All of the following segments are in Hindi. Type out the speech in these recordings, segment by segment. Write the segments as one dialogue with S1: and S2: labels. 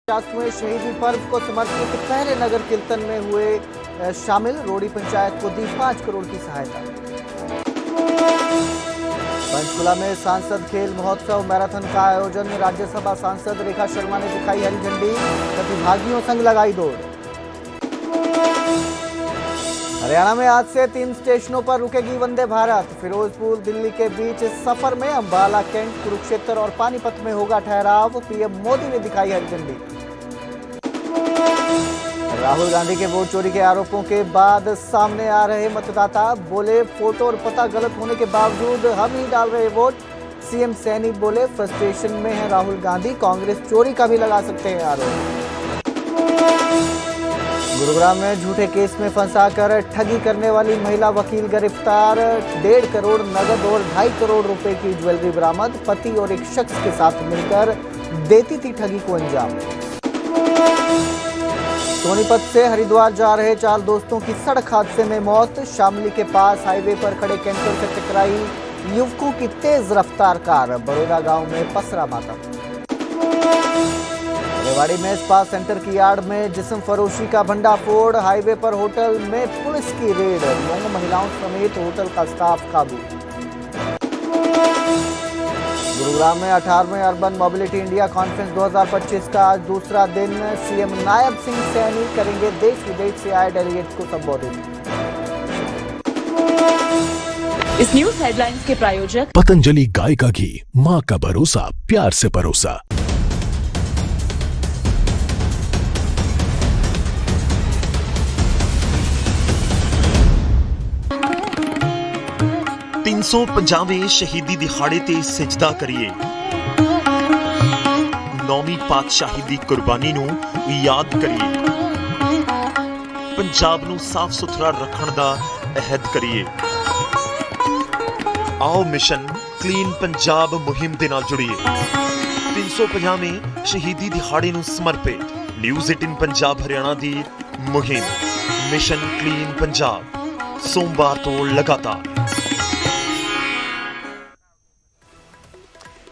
S1: 50वें शहीदी पर्व को समर्पित पहले नगर कीर्तन में हुए शामिल। रोड़ी पंचायत को दी 5 करोड़ की सहायता। पंचकुला में सांसद खेल महोत्सव मैराथन का आयोजन। राज्यसभा सांसद रेखा शर्मा ने दिखाई हरी झंडी, प्रतिभागियों संग लगाई दौड़। हरियाणा में आज से 3 स्टेशनों पर रुकेगी वंदे भारत। फिरोजपुर दिल्ली के बीच सफर में अंबाला, कैंट, कुरुक्षेत्र और पानीपत में होगा ठहराव। पीएम मोदी ने दिखाई हरी झंडी। राहुल गांधी के वोट चोरी के आरोपों के बाद सामने आ रहे मतदाता बोले, फोटो और पता गलत होने के बावजूद हम ही डाल रहे वोट। सीएम सैनी बोले, फ्रस्ट्रेशन में है राहुल गांधी, कांग्रेस चोरी का भी लगा सकते हैं आरोप। गुरुग्राम में झूठे केस में फंसाकर ठगी करने वाली महिला वकील गिरफ्तार। 1.5 करोड़ नगद और 2.5 करोड़ रुपए की ज्वेलरी बरामद। पति और एक शख्स के साथ मिलकर देती थी ठगी को अंजाम। सोनीपत से हरिद्वार जा रहे 4 दोस्तों की सड़क हादसे में मौत। शामली के पास हाईवे पर खड़े कैंटर से टकराई युवकों की तेज रफ्तार कार। बड़ौदा गांव में पसरा मातम। रेवाड़ी में स्पा सेंटर की आड़ में जिस्म फरोशी का भंडाफोड़। हाईवे पर होटल में पुलिस की रेड। 9 महिलाओं समेत होटल का स्टाफ काबू। गुरुग्राम में 18वें अर्बन मोबिलिटी इंडिया कॉन्फ्रेंस 2025 का आज दूसरा दिन। सीएम नायब सिंह सैनी करेंगे देश विदेश से आए डेलीगेट्स को संबोधित।
S2: इस न्यूज हेडलाइंस के प्रायोजक
S3: पतंजलि गाय का घी, माँ का भरोसा, प्यार से परोसा।
S4: सौ 50वें शहीदी दिहाड़े ते सजदा करिए। 9वीं पातशाही दी कुर्बानी नूं याद करिए। पंजाब नूं साफ सुथरा रखण दा अहद करिए। आओ मिशन क्लीन पंजाब मुहिम दे नाल जुड़िए। 350वें शहीदी दिहाड़े नूं समर्पित न्यूज़ 18 पंजाब हरियाणा दी मुहिम मिशन क्लीन पंजाब सोमवार तो लगातार।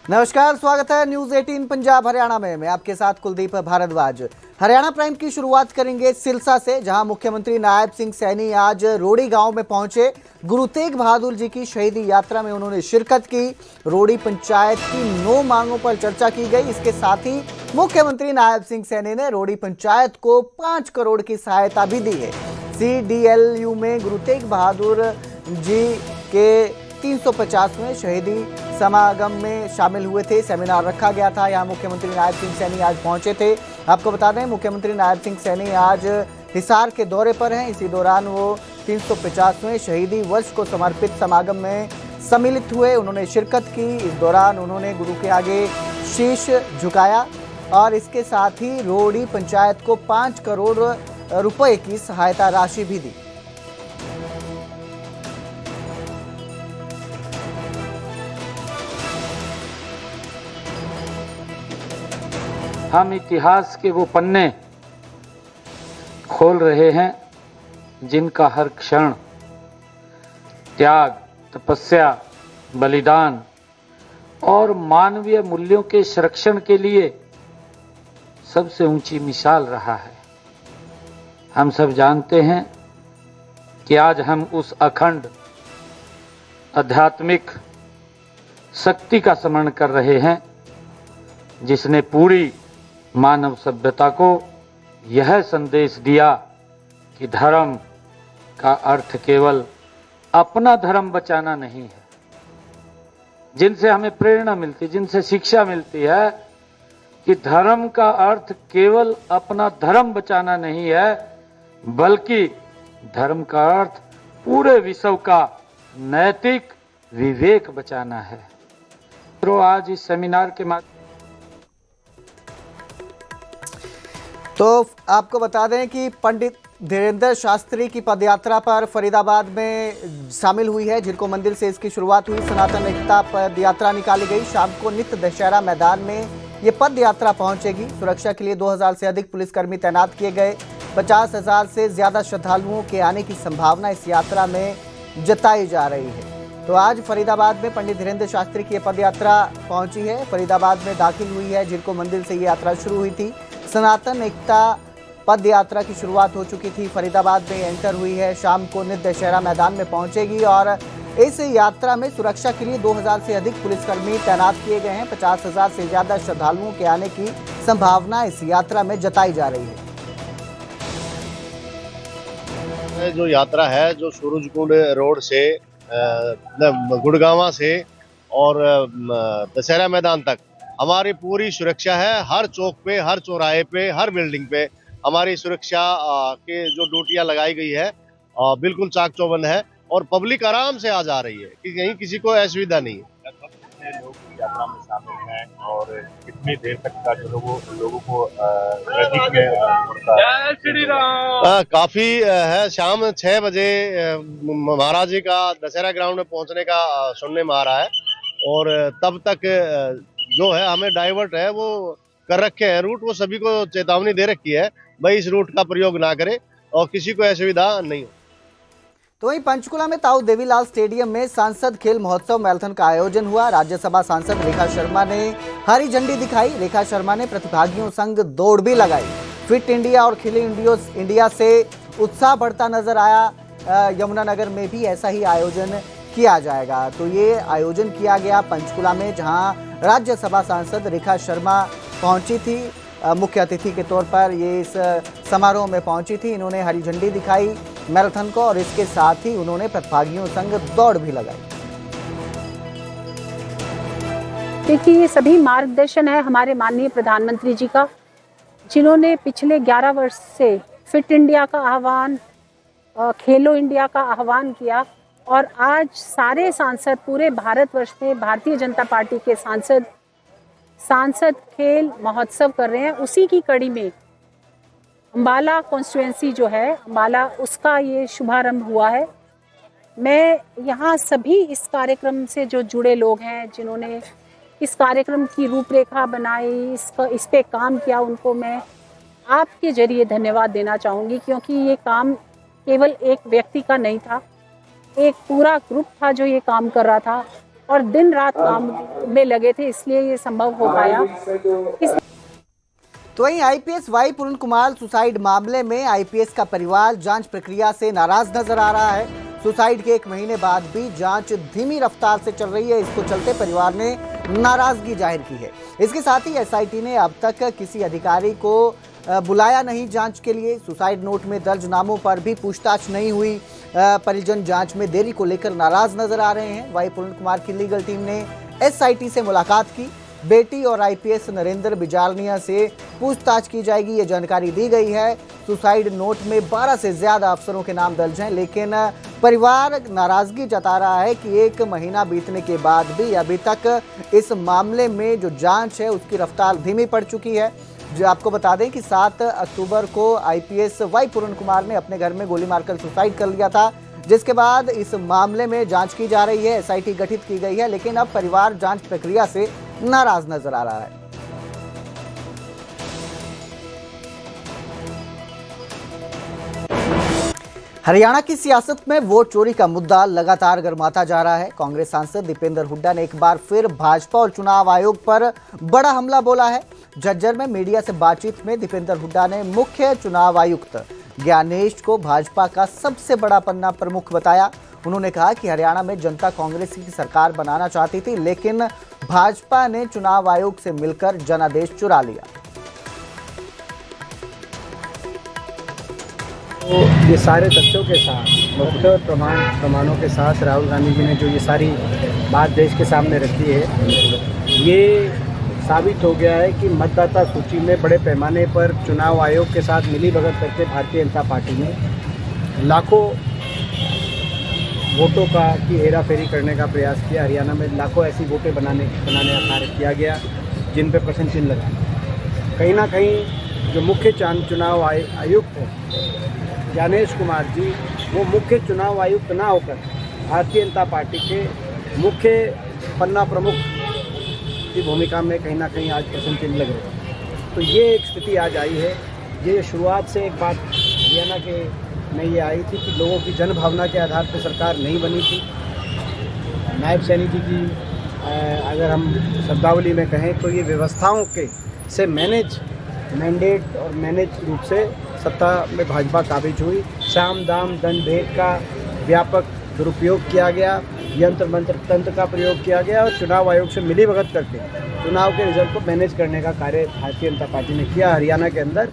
S1: नमस्कार, स्वागत है न्यूज 18 पंजाब हरियाणा में। मैं आपके साथ कुलदीप भारद्वाज। हरियाणा प्राइम की शुरुआत करेंगे सिरसा से, जहां मुख्यमंत्री नायब सिंह सैनी आज रोड़ी गांव में पहुंचे। गुरु तेग बहादुर जी की शहीदी यात्रा में उन्होंने शिरकत की। रोड़ी पंचायत की 9 मांगों पर चर्चा की गई। इसके साथ ही मुख्यमंत्री नायब सिंह सैनी ने रोड़ी पंचायत को 5 करोड़ की सहायता भी दी है। CDLU में गुरु तेग बहादुर जी के 350वें शहीदी समागम में शामिल हुए थे। सेमिनार रखा गया था। यहाँ मुख्यमंत्री नायब सिंह सैनी आज पहुंचे थे। आपको बता दें, मुख्यमंत्री नायब सिंह सैनी आज हिसार के दौरे पर हैं। इसी दौरान वो 350वें शहीदी वर्ष को समर्पित समागम में सम्मिलित हुए। उन्होंने शिरकत की। इस दौरान उन्होंने गुरु के आगे शीश झुकाया और इसके साथ ही रोड़ी पंचायत को 5 करोड़ रुपए की सहायता राशि भी दी।
S5: हम इतिहास के वो पन्ने खोल रहे हैं जिनका हर क्षण त्याग, तपस्या, बलिदान और मानवीय मूल्यों के संरक्षण के लिए सबसे ऊंची मिसाल रहा है। हम सब जानते हैं कि आज हम उस अखंड आध्यात्मिक शक्ति का स्मरण कर रहे हैं जिसने पूरी मानव सभ्यता को यह संदेश दिया कि धर्म का अर्थ केवल अपना धर्म बचाना नहीं है। जिनसे हमें प्रेरणा मिलती, जिनसे शिक्षा मिलती है कि धर्म का अर्थ केवल अपना धर्म बचाना नहीं है, बल्कि धर्म का अर्थ पूरे विश्व का नैतिक विवेक बचाना है। तो आज इस सेमिनार के माध्यम
S1: तो आपको बता दें कि पंडित धीरेन्द्र शास्त्री की पदयात्रा पर फरीदाबाद में शामिल हुई है। झिरको मंदिर से इसकी शुरुआत हुई। सनातन एकता पदयात्रा निकाली गई। शाम को नित्य दशहरा मैदान में ये पद यात्रा पहुंचेगी। सुरक्षा के लिए 2000 से अधिक पुलिसकर्मी तैनात किए गए। 50,000 से ज्यादा श्रद्धालुओं के आने की संभावना इस यात्रा में जताई जा रही है। तो आज फरीदाबाद में पंडित धीरेन्द्र शास्त्री की पद यात्रा पहुंची है। फरीदाबाद में दाखिल हुई है। झिरको मंदिर से ये यात्रा शुरू हुई थी। सनातन एकता पद यात्रा की शुरुआत हो चुकी थी, फरीदाबाद में एंटर हुई है, शाम को नित्य दशहरा मैदान में पहुंचेगी और इस यात्रा में सुरक्षा के लिए 2000 से अधिक पुलिसकर्मी तैनात किए गए हैं। 50,000 से ज्यादा श्रद्धालुओं के आने की संभावना इस यात्रा में जताई जा रही है।
S6: जो यात्रा है जो सूरजकुंड रोड से गुड़गांवा से और दशहरा मैदान तक हमारी पूरी सुरक्षा है। हर चौक पे, हर चौराहे पे, हर बिल्डिंग पे हमारी सुरक्षा के जो ड्यूटियां लगाई गई है बिल्कुल चाक चौबंद है और पब्लिक आराम से आ जा रही है कि कहीं किसी को असुविधा नहीं है।
S7: कितने लोग यात्रा में शामिल हैं और कितनी देर तक का जो लोगों को ट्रैफिक में पड़ता है?
S6: काफी है। शाम 6 बजे महाराज जी का दशहरा ग्राउंड में पहुंचने का सुनने में आ रहा है और तब तक जो है हमें डाइवर्ट है वो कर रखे हैं रूट, वो सभी को चेतावनी दे रखी है भाई इस रूट का प्रयोग ना करें और किसी को असुविधा नहीं हो।
S1: तो वहीं पंचकुला में ताऊ देवीलाल स्टेडियम में सांसद खेल महोत्सव मैराथन का आयोजन हुआ। राज्यसभा सांसद रेखा शर्मा ने हरी झंडी दिखाई। रेखा शर्मा ने प्रतिभागियों संग दौड़ भी लगाई। फिट इंडिया और खेलो इंडिया से उत्साह बढ़ता नजर आया। यमुनानगर में भी ऐसा ही आयोजन किया जाएगा। तो ये आयोजन किया गया पंचकुला में, जहां राज्यसभा सांसद रेखा शर्मा पहुंची थी। मुख्य अतिथि के तौर पर ये इस समारोह में पहुंची थी। इन्होंने हरी झंडी दिखाई मैराथन को और इसके साथ ही उन्होंने प्रतिभागियों संग दौड़ भी लगाई।
S8: देखिए, ये सभी मार्गदर्शन है हमारे माननीय प्रधानमंत्री जी का, जिन्होंने पिछले 11 वर्ष से फिट इंडिया का आह्वान, खेलो इंडिया का आह्वान किया और आज सारे सांसद पूरे भारतवर्ष में भारतीय जनता पार्टी के सांसद खेल महोत्सव कर रहे हैं। उसी की कड़ी में अम्बाला कॉन्स्टिट्यूएंसी जो है अम्बाला, उसका ये शुभारंभ हुआ है। मैं यहाँ सभी इस कार्यक्रम से जो जुड़े लोग हैं, जिन्होंने इस कार्यक्रम की रूपरेखा बनाई, इस पे काम किया, उनको मैं आपके जरिए धन्यवाद देना चाहूँगी, क्योंकि ये काम केवल एक व्यक्ति का नहीं था, एक पूरा ग्रुप था जो ये काम कर रहा था और दिन रात काम में लगे थे, इसलिए ये संभव हो पाया।
S1: तो वहीं आईपीएस वाई पूर्ण कुमार सुसाइड मामले में आईपीएस का परिवार जांच प्रक्रिया से नाराज नजर आ रहा है। सुसाइड के 1 महीने बाद भी जांच धीमी रफ्तार से चल रही है। इसको चलते परिवार ने नाराजगी जाहिर की है। इसके साथ ही एसआईटी ने अब तक किसी अधिकारी को बुलाया नहीं जांच के लिए। सुसाइड नोट में दर्ज नामों पर भी पूछताछ नहीं हुई। परिजन जांच में देरी को लेकर नाराज नजर आ रहे हैं। वाई पूर्ण कुमार की लीगल टीम ने एसआईटी से मुलाकात की। बेटी और आईपीएस नरेंद्र बिजारनिया से पूछताछ की जाएगी, ये जानकारी दी गई है। सुसाइड नोट में 12 से ज्यादा अफसरों के नाम दर्ज हैं, लेकिन परिवार नाराजगी जता रहा है कि 1 महीना बीतने के बाद भी अभी तक इस मामले में जो जांच है उसकी रफ्तार धीमी पड़ चुकी है। जो आपको बता दें कि 7 अक्टूबर को आईपीएस वाई पूर्ण कुमार ने अपने घर में गोली मारकर सुसाइड कर लिया था, जिसके बाद इस मामले में जांच की जा रही है। एसआईटी गठित की गई है, लेकिन अब परिवार जांच प्रक्रिया से नाराज नजर आ रहा है। हरियाणा की सियासत में वोट चोरी का मुद्दा लगातार गर्माता जा रहा है। कांग्रेस सांसद दीपेंद्र हुड्डा ने एक बार फिर भाजपा और चुनाव आयोग पर बड़ा हमला बोला है। झज्जर में मीडिया से बातचीत में दीपेंद्र हुड्डा ने मुख्य चुनाव आयुक्त ज्ञानेश को भाजपा का सबसे बड़ा पन्ना प्रमुख बताया। उन्होंने कहा कि हरियाणा में जनता कांग्रेस की सरकार बनाना चाहती थी, लेकिन भाजपा ने चुनाव आयोग से मिलकर जनादेश चुरा लिया।
S9: तो ये सारे तथ्यों के साथ, मुख्य प्रमाणों के साथ राहुल गांधी जी ने जो ये सारी बात देश के सामने रखी है, ये साबित हो गया है कि मतदाता सूची में बड़े पैमाने पर चुनाव आयोग के साथ मिलीभगत करके भारतीय जनता पार्टी ने लाखों वोटों की हेराफेरी करने का प्रयास किया। हरियाणा में लाखों ऐसी वोटें बनाने का कार्य किया गया जिन पर प्रश्न चिन्ह लगा। कहीं ना कहीं जो मुख्य चुनाव आयुक्त हैं ज्ञानेश कुमार जी, वो मुख्य चुनाव आयुक्त ना होकर भारतीय जनता पार्टी के मुख्य पन्ना प्रमुख की भूमिका में कहीं ना कहीं आज प्रश्न चिन्ह लग रहे हैं। तो ये एक स्थिति आज आई है। ये शुरुआत से एक बात हरियाणा के में ये आई थी कि लोगों की जन भावना के आधार पर सरकार नहीं बनी थी। नायब सैनी जी की अगर हम शब्दावली में कहें तो ये व्यवस्थाओं के से मैनेज मैंडेट और मैनेज रूप से सत्ता में भाजपा काबिज हुई। साम दाम दंड भेद का व्यापक दुरुपयोग किया गया, यंत्र मंत्र तंत्र का प्रयोग किया गया और चुनाव आयोग से मिलीभगत करके चुनाव के रिजल्ट को मैनेज करने का कार्य भारतीय जनता पार्टी ने किया हरियाणा के अंदर।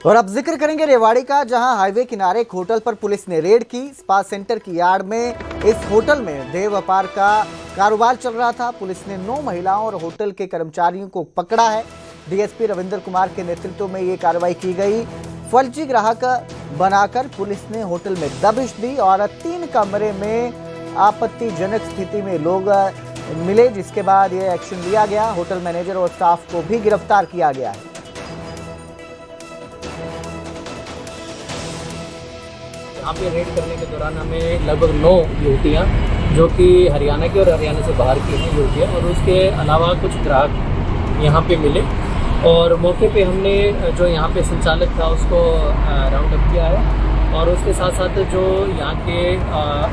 S1: और अब जिक्र करेंगे रेवाड़ी का, जहां हाईवे किनारे एक होटल पर पुलिस ने रेड की। स्पा सेंटर की यार्ड में इस होटल में देह व्यापार का कारोबार चल रहा था। पुलिस ने 9 महिलाओं और होटल के कर्मचारियों को पकड़ा है। डीएसपी रविंद्र कुमार के नेतृत्व में ये कार्रवाई की गई। फर्जी ग्राहक बनाकर पुलिस ने होटल में दबिश दी और 3 कमरे में आपत्तिजनक स्थिति में लोग मिले, जिसके बाद ये एक्शन लिया गया। होटल मैनेजर और स्टाफ को भी गिरफ्तार किया गया है।
S10: यहाँ पे रेड करने के दौरान हमें लगभग 9 युवतियाँ जो कि हरियाणा की और हरियाणा से बाहर की हैं युवतियाँ, और उसके अलावा कुछ ग्राहक यहाँ पे मिले और मौके पे हमने जो यहाँ पे संचालक था उसको राउंड अप किया है और उसके साथ साथ जो यहाँ के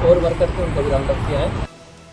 S10: और वर्कर थे उनको भी राउंड अप किया है।